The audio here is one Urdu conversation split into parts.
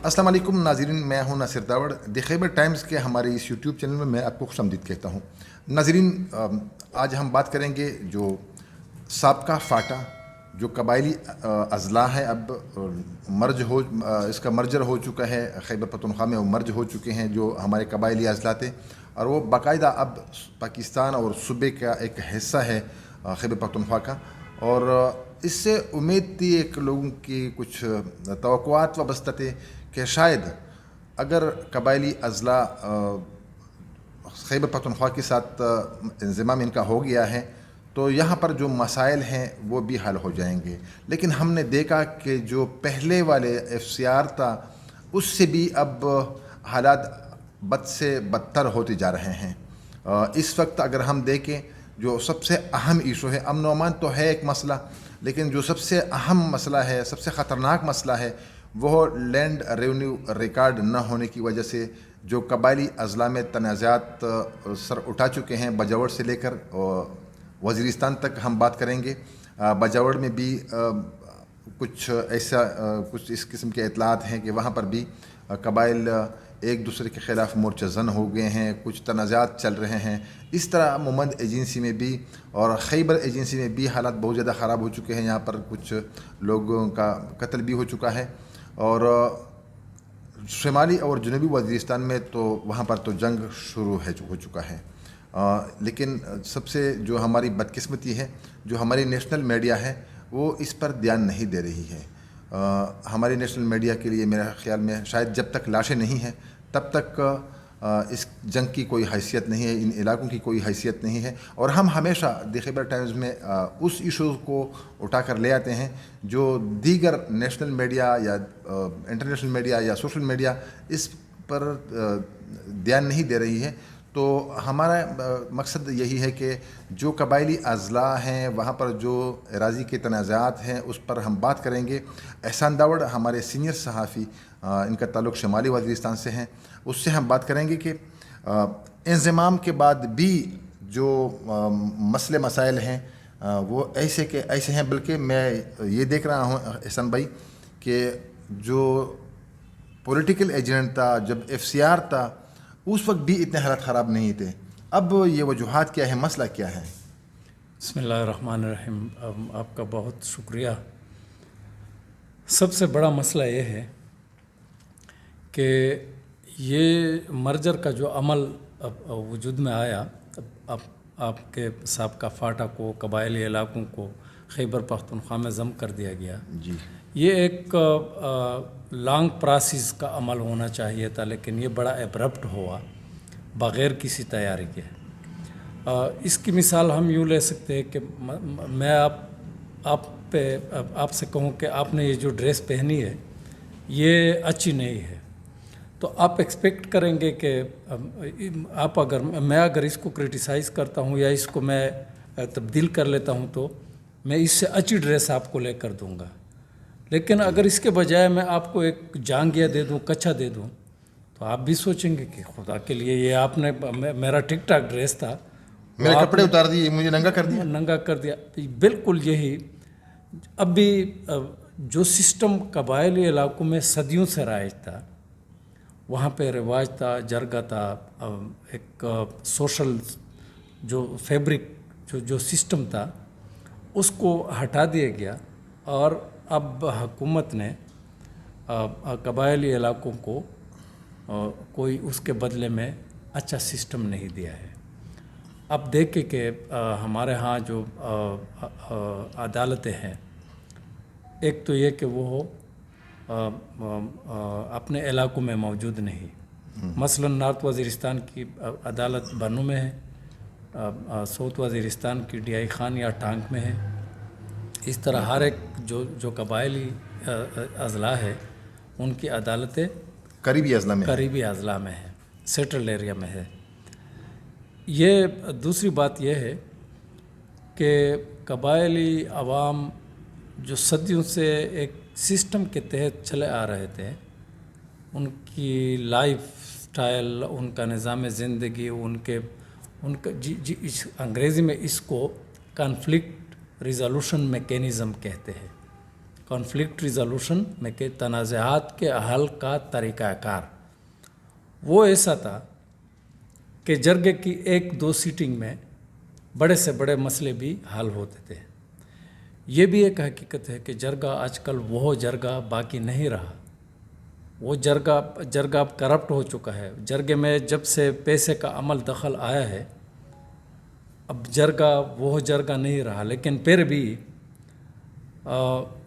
السلام علیکم ناظرین، میں ہوں ناصر داوڑ۔ دی خیبر ٹائمز کے ہمارے اس یوٹیوب چینل میں آپ کو خوش آمدید کہتا ہوں۔ ناظرین، آج ہم بات کریں گے جو سابقہ فاٹا جو قبائلی اضلاع ہے، اب اس کا مرجر ہو چکا ہے، خیبر پختونخوا میں وہ مرج ہو چکے ہیں جو ہمارے قبائلی اضلاع تھے، اور وہ باقاعدہ اب پاکستان اور صوبے کا ایک حصہ ہے خیبر پختونخوا کا۔ اور اس سے امید تھی، ایک لوگوں کی کچھ توقعات وابستہ تھے کہ شاید اگر قبائلی اضلاع خیبر پختونخوا کے ساتھ انضمام ان کا ہو گیا ہے تو یہاں پر جو مسائل ہیں وہ بھی حل ہو جائیں گے، لیکن ہم نے دیکھا کہ جو پہلے والے FCR تھا اس سے بھی اب حالات بد سے بدتر ہوتے جا رہے ہیں۔ اس وقت اگر ہم دیکھیں جو سب سے اہم ایشو ہے، امن و امان تو ہے ایک مسئلہ، لیکن جو سب سے اہم مسئلہ ہے، سب سے خطرناک مسئلہ ہے، وہ لینڈ ریونیو ریکارڈ نہ ہونے کی وجہ سے جو قبائلی اضلاع میں تنازعات سر اٹھا چکے ہیں، بجاور سے لے کر وزیرستان تک ہم بات کریں گے۔ بجاور میں بھی کچھ اس قسم کے اطلاعات ہیں کہ وہاں پر بھی قبائل ایک دوسرے کے خلاف مورچہ زن ہو گئے ہیں، کچھ تنازعات چل رہے ہیں۔ اس طرح مومند ایجنسی میں بھی اور خیبر ایجنسی میں بھی حالات بہت زیادہ خراب ہو چکے ہیں، یہاں پر کچھ لوگوں کا قتل بھی ہو چکا ہے، اور شمالی اور جنوبی وزیرستان میں تو وہاں پر تو جنگ شروع ہو چکا ہے۔ لیکن سب سے جو ہماری بدقسمتی ہے، جو ہماری نیشنل میڈیا ہے وہ اس پر دھیان نہیں دے رہی ہے۔ ہماری نیشنل میڈیا کے لیے میرے خیال میں شاید جب تک لاشیں نہیں ہیں تب تک اس جنگ کی کوئی حیثیت نہیں ہے، ان علاقوں کی کوئی حیثیت نہیں ہے، اور ہم ہمیشہ دی خیبر ٹائمز میں اس ایشوز کو اٹھا کر لے آتے ہیں جو دیگر نیشنل میڈیا یا انٹرنیشنل میڈیا یا سوشل میڈیا اس پر دھیان نہیں دے رہی ہے۔ تو ہمارا مقصد یہی ہے کہ جو قبائلی اضلاع ہیں وہاں پر جو اراضی کے تنازعات ہیں اس پر ہم بات کریں گے۔ احسان داوڑ ہمارے سینئر صحافی، ان کا تعلق شمالی وزیرستان سے ہیں، اس سے ہم بات کریں گے کہ انضمام کے بعد بھی جو مسئلے مسائل ہیں وہ ایسے ہیں، بلکہ میں یہ دیکھ رہا ہوں احسان بھائی کہ جو پولیٹیکل ایجنٹ تھا، جب FCR تھا اس وقت بھی اتنے حالات خراب نہیں تھے، اب یہ وجوہات کیا ہے، مسئلہ کیا ہے؟ بسم اللہ الرحمن الرحیم۔ آپ کا بہت شکریہ۔ سب سے بڑا مسئلہ یہ ہے کہ یہ مرجر کا جو عمل اب وجود میں آیا، اب آپ کے سابقہ فاٹا کو، قبائلی علاقوں کو خیبر پختونخوا میں ضم کر دیا گیا، جی، یہ ایک لانگ پروسیس کا عمل ہونا چاہیے تھا، لیکن یہ بڑا ایبرپٹ ہوا بغیر کسی تیاری کے۔ اس کی مثال ہم یوں لے سکتے ہیں کہ میں آپ سے کہوں کہ آپ نے یہ جو ڈریس پہنی ہے یہ اچھی نہیں ہے، تو آپ ایکسپیکٹ کریں گے کہ میں اگر اس کو کرٹیسائز کرتا ہوں یا اس کو میں تبدیل کر لیتا ہوں تو میں اس سے اچھی ڈریس آپ کو لے کر دوں گا، لیکن اگر اس کے بجائے میں آپ کو ایک جانگیا دے دوں، کچھا دے دوں، تو آپ بھی سوچیں گے کہ خدا کے لیے یہ آپ نے میرا ٹھیک ٹھاک ڈریس تھا، میرے کپڑے اتار دیے، مجھے ننگا کر دیا۔ بالکل یہی اب بھی جو سسٹم قبائلی علاقوں میں صدیوں سے رائج تھا، وہاں پہ رواج تھا، جرگہ تھا، ایک سوشل جو فیبرک جو سسٹم تھا اس کو ہٹا دیا گیا، اور اب حکومت نے قبائلی علاقوں کو کوئی اس کے بدلے میں اچھا سسٹم نہیں دیا ہے۔ اب دیکھیں کہ ہمارے ہاں جو عدالتیں ہیں، ایک تو یہ کہ وہ اپنے علاقوں میں موجود نہیں، مثلا نارتھ وزیرستان کی عدالت بنو میں ہے، ساؤتھ وزیرستان کی DI خان یا ٹانک میں ہے۔ اس طرح ہر ایک جو قبائلی اضلاع ہے ان کی عدالتیں قریبی اضلاع میں ہے، سیٹلڈ ایریا میں ہے۔ یہ دوسری بات یہ ہے کہ قبائلی عوام جو صدیوں سے ایک سسٹم کے تحت چلے آ رہے تھے، ان کی لائف سٹائل، ان کا نظام زندگی، ان کا انگریزی میں اس کو کانفلکٹ ریزولوشن میکینزم کہتے ہیں۔ کانفلکٹ ریزولوشن میں کہ تنازعات کے حل کا طریقہ کار وہ ایسا تھا کہ جرگے کی 1-2 سیٹنگ میں بڑے سے بڑے مسئلے بھی حل ہوتے تھے. یہ بھی ایک حقیقت ہے کہ جرگہ آج کل وہ جرگہ باقی نہیں رہا. وہ جرگہ اب کرپٹ ہو چکا ہے. جرگے میں جب سے پیسے کا عمل دخل آیا ہے اب جرگہ وہ جرگہ نہیں رہا. لیکن پھر بھی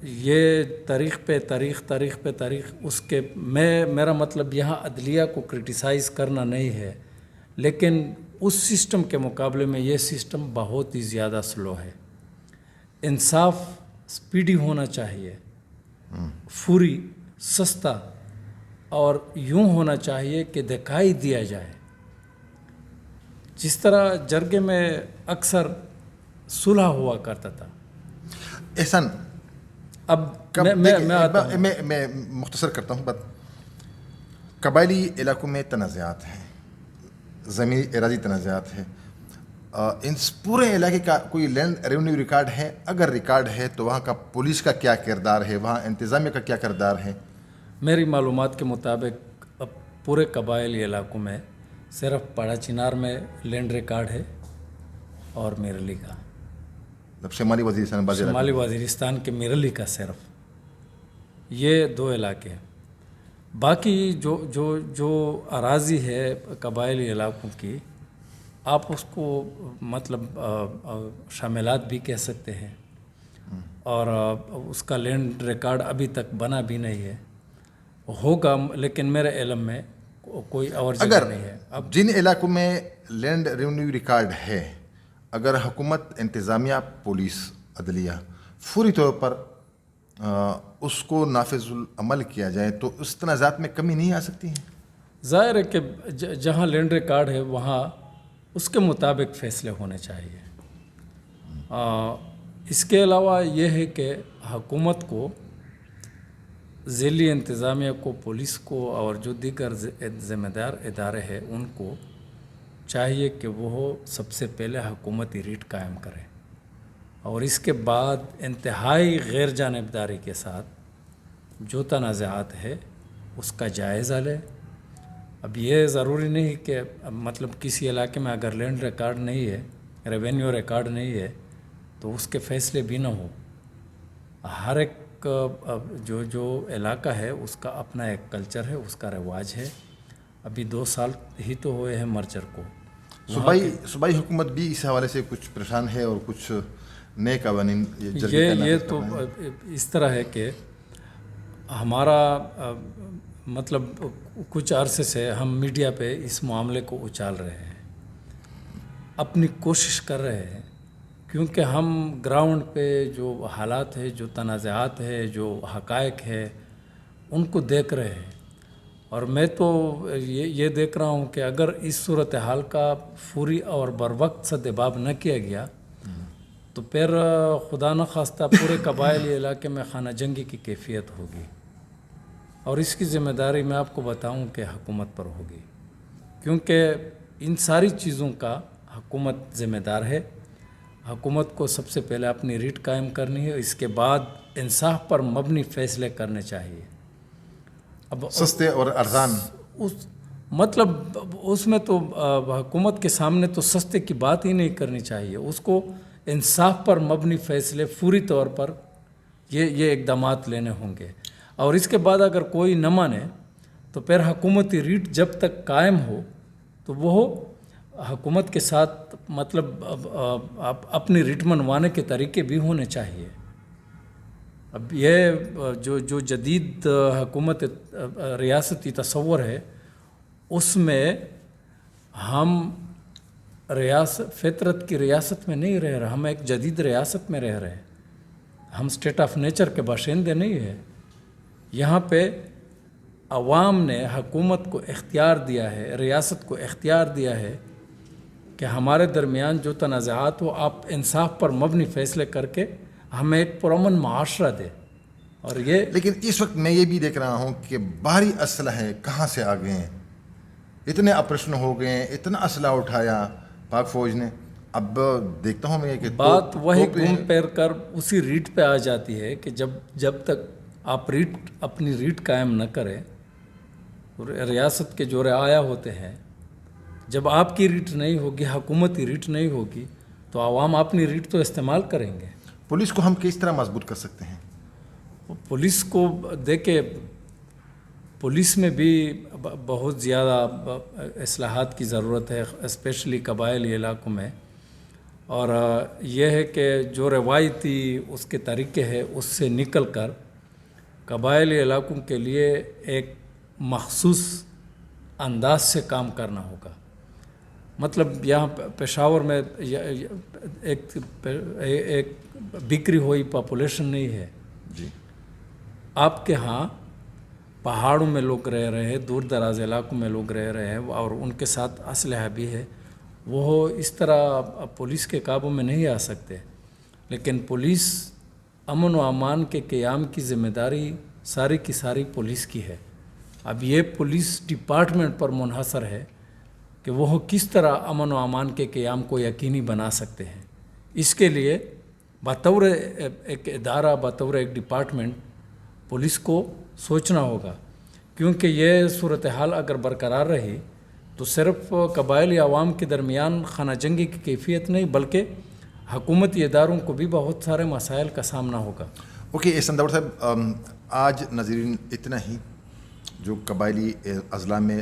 یہ تاریخ پہ تاریخ اس کے میرا مطلب یہاں عدلیہ کو کرٹیسائز کرنا نہیں ہے، لیکن اس سسٹم کے مقابلے میں یہ سسٹم بہت ہی زیادہ سلو ہے. انصاف سپیڈی ہونا چاہیے، فوری، سستا، اور یوں ہونا چاہیے کہ دکھائی دیا جائے. جس طرح جرگے میں اکثر صلح ہوا کرتا تھا. احسان، اب میں مختصر کرتا ہوں بات. قبائلی علاقوں میں تنازعات ہیں، زمینی اراضی تنازعات ہیں. ان پورے علاقے کا کوئی لینڈ ریونیو ریکارڈ ہے؟ اگر ریکارڈ ہے تو وہاں کا پولیس کا کیا کردار ہے، وہاں انتظامیہ کا کیا کردار ہے؟ میری معلومات کے مطابق اب پورے قبائلی علاقوں میں صرف پاڑا چنار میں لینڈ ریکارڈ ہے اور میرلی کا، شمالی وزیرستان شمالی وزیرستان کے میرلی کا صرف یہ 2 علاقے ہیں. باقی جو اراضی ہے قبائلی علاقوں کی، آپ اس کو مطلب شاملات بھی کہہ سکتے ہیں، اور اس کا لینڈ ریکارڈ ابھی تک بنا بھی نہیں ہے. ہوگا لیکن میرے علم میں کوئی اور جگہ نہیں ہے. اب جن علاقوں میں لینڈ ریونیو ریکارڈ ہے، اگر حکومت، انتظامیہ، پولیس، عدلیہ فوری طور پر اس کو نافذ العمل کیا جائے تو اس تنازعات میں کمی نہیں آ سکتی ہے؟ ظاہر ہے کہ جہاں لینڈ ریکارڈ ہے وہاں اس کے مطابق فیصلے ہونے چاہیے. اس کے علاوہ یہ ہے کہ حکومت کو، ذیلی انتظامیہ کو، پولیس کو اور جو دیگر ذمہ دار ادارے ہیں ان کو چاہیے کہ وہ سب سے پہلے حکومتی ریٹ قائم کریں اور اس کے بعد انتہائی غیر جانبداری کے ساتھ جو تنازعات ہے اس کا جائزہ لے. اب یہ ضروری نہیں کہ مطلب کسی علاقے میں اگر لینڈ ریکارڈ نہیں ہے، ریونیو ریکارڈ نہیں ہے تو اس کے فیصلے بھی نہ ہو. ہر ایک جو علاقہ ہے اس کا اپنا ایک کلچر ہے، اس کا رواج ہے. ابھی 2 سال ہی تو ہوئے ہیں مرجر کو. صوبائی حکومت بھی اس حوالے سے کچھ پریشان ہے اور کچھ نئے قوانین یہ تو اس طرح ہے کہ ہمارا مطلب کچھ عرصے سے ہم میڈیا پہ اس معاملے کو اچال رہے ہیں، اپنی کوشش کر رہے ہیں، کیونکہ ہم گراؤنڈ پہ جو حالات ہے، جو تنازعات ہے، جو حقائق ہے ان کو دیکھ رہے ہیں. اور میں تو یہ دیکھ رہا ہوں کہ اگر اس صورتحال کا فوری اور بروقت سدباب نہ کیا گیا تو پھر خدا نخواستہ پورے قبائلی علاقے میں خانہ جنگی کی کیفیت ہوگی. اور اس کی ذمہ داری میں آپ کو بتاؤں کہ حکومت پر ہوگی، کیونکہ ان ساری چیزوں کا حکومت ذمہ دار ہے. حکومت کو سب سے پہلے اپنی ریٹ قائم کرنی ہے، اس کے بعد انصاف پر مبنی فیصلے کرنے چاہیے. اب سستے اور ارزان، مطلب اس میں تو حکومت کے سامنے تو سستے کی بات ہی نہیں کرنی چاہیے. اس کو انصاف پر مبنی فیصلے فوری طور پر یہ اقدامات لینے ہوں گے. اور اس کے بعد اگر کوئی نہ مانے تو پھر حکومتی ریٹ جب تک قائم ہو تو وہ حکومت کے ساتھ مطلب اپنی ریٹ منوانے کے طریقے بھی ہونے چاہیے. اب یہ جو جدید حکومت ریاستی تصور ہے اس میں ہم فطرت کی ریاست میں نہیں رہ رہے، ہم ایک جدید ریاست میں رہ رہے ہیں. ہم اسٹیٹ آف نیچر کے باشندے نہیں ہیں. یہاں پہ عوام نے حکومت کو اختیار دیا ہے، ریاست کو اختیار دیا ہے کہ ہمارے درمیان جو تنازعات ہو آپ انصاف پر مبنی فیصلے کر کے ہمیں ایک پرامن معاشرہ دے. اور یہ لیکن اس وقت میں یہ بھی دیکھ رہا ہوں کہ باہری اسلحے کہاں سے آ گئے ہیں. اتنے آپریشن ہو گئے ہیں، اتنا اسلحہ اٹھایا پاک فوج نے، اب دیکھتا ہوں میں کہ بات وہی گھوم پھر کر اسی ریٹ پہ آ جاتی ہے کہ جب تک آپ اپنی ریٹ قائم نہ کریں، ریاست کے جو رعایا ہوتے ہیں، جب آپ کی ریٹ نہیں ہوگی، حکومتی ریٹ نہیں ہوگی، تو عوام اپنی ریٹ تو استعمال کریں گے۔ پولیس کو ہم کس طرح مضبوط کر سکتے ہیں؟ پولیس کو دیکھے، پولیس میں بھی بہت زیادہ اصلاحات کی ضرورت ہے، اسپیشلی قبائلی علاقوں میں، اور یہ ہے کہ جو روایتی اس کے طریقے ہیں اس سے نکل کر قبائلی علاقوں کے لیے ایک مخصوص انداز سے کام کرنا ہوگا۔ مطلب یہاں پشاور میں ایک بکھری ہوئی پاپولیشن نہیں ہے۔ جی، آپ کے ہاں پہاڑوں میں لوگ رہ رہے ہیں، دور دراز علاقوں میں لوگ رہ رہے ہیں، اور ان کے ساتھ اسلحہ بھی ہے، وہ اس طرح پولیس کے قابو میں نہیں آ سکتے۔ لیکن پولیس امن و امان کے قیام کی ذمہ داری ساری کی ساری پولیس کی ہے۔ اب یہ پولیس ڈپارٹمنٹ پر منحصر ہے کہ وہ کس طرح امن و امان کے قیام کو یقینی بنا سکتے ہیں۔ اس کے لیے بطور ایک ادارہ، بطور ایک ڈپارٹمنٹ پولیس کو سوچنا ہوگا، کیونکہ یہ صورتحال اگر برقرار رہی تو صرف قبائلی عوام کے درمیان خانہ جنگی کی کیفیت نہیں، بلکہ حکومتی اداروں کو بھی بہت سارے مسائل کا سامنا ہوگا۔ اوکے احسان داور صاحب، آج ناظرین اتنا ہی جو قبائلی اضلاع میں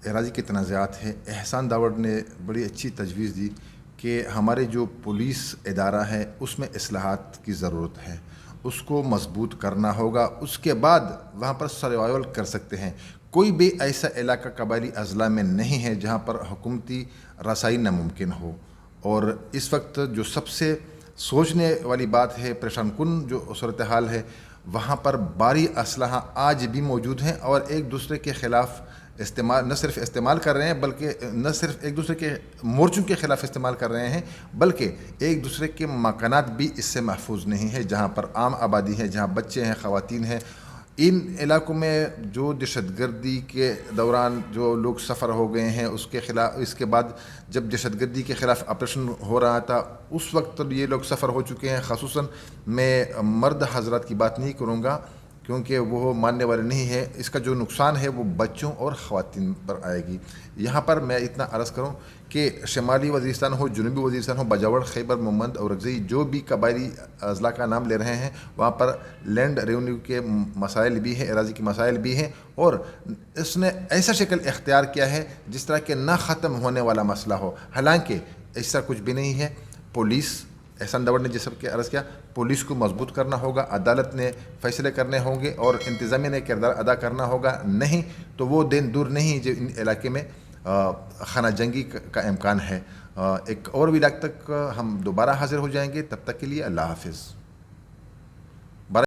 اراضی کے تنازعات ہیں۔ احسان داور نے بڑی اچھی تجویز دی کہ ہمارے جو پولیس ادارہ ہے اس میں اصلاحات کی ضرورت ہے، اس کو مضبوط کرنا ہوگا، اس کے بعد وہاں پر سروائیول کر سکتے ہیں۔ کوئی بھی ایسا علاقہ قبائلی اضلاع میں نہیں ہے جہاں پر حکومتی رسائی ناممکن ہو، اور اس وقت جو سب سے سوچنے والی بات ہے، پریشان کن جو صورتحال ہے، وہاں پر بھاری اسلحہ آج بھی موجود ہیں، اور ایک دوسرے کے خلاف نہ صرف استعمال کر رہے ہیں، بلکہ نہ صرف ایک دوسرے کے مورچوں کے خلاف استعمال کر رہے ہیں، بلکہ ایک دوسرے کے مکانات بھی اس سے محفوظ نہیں ہیں، جہاں پر عام آبادی ہے، جہاں بچے ہیں، خواتین ہیں۔ ان علاقوں میں جو دہشت گردی کے دوران جو لوگ سفر ہو گئے ہیں، اس کے بعد جب دہشت گردی کے خلاف آپریشن ہو رہا تھا، اس وقت یہ لوگ سفر ہو چکے ہیں۔ خصوصاً میں مرد حضرات کی بات نہیں کروں گا کیونکہ وہ ماننے والے نہیں ہے۔ اس کا جو نقصان ہے وہ بچوں اور خواتین پر آئے گی۔ یہاں پر میں اتنا عرض کروں کہ شمالی وزیرستان ہو، جنوبی وزیرستان ہو، بجاور، خیبر، مومند اور اورکزئی، جو بھی قبائلی اضلاع کا نام لے رہے ہیں، وہاں پر لینڈ ریونیو کے مسائل بھی ہیں، اراضی کے مسائل بھی ہیں، اور اس نے ایسا شکل اختیار کیا ہے جس طرح کہ نہ ختم ہونے والا مسئلہ ہو، حالانکہ ایسا کچھ بھی نہیں ہے۔ پولیس، احسان داور نے جس سب کے عرض کیا، پولیس کو مضبوط کرنا ہوگا، عدالت نے فیصلے کرنے ہوں گے، اور انتظامیہ نے کردار ادا کرنا ہوگا، نہیں تو وہ دن دور نہیں جو ان علاقے میں خانہ جنگی کا امکان ہے۔ ایک اور ولاگ تک ہم دوبارہ حاضر ہو جائیں گے، تب تک کے لیے اللہ حافظ۔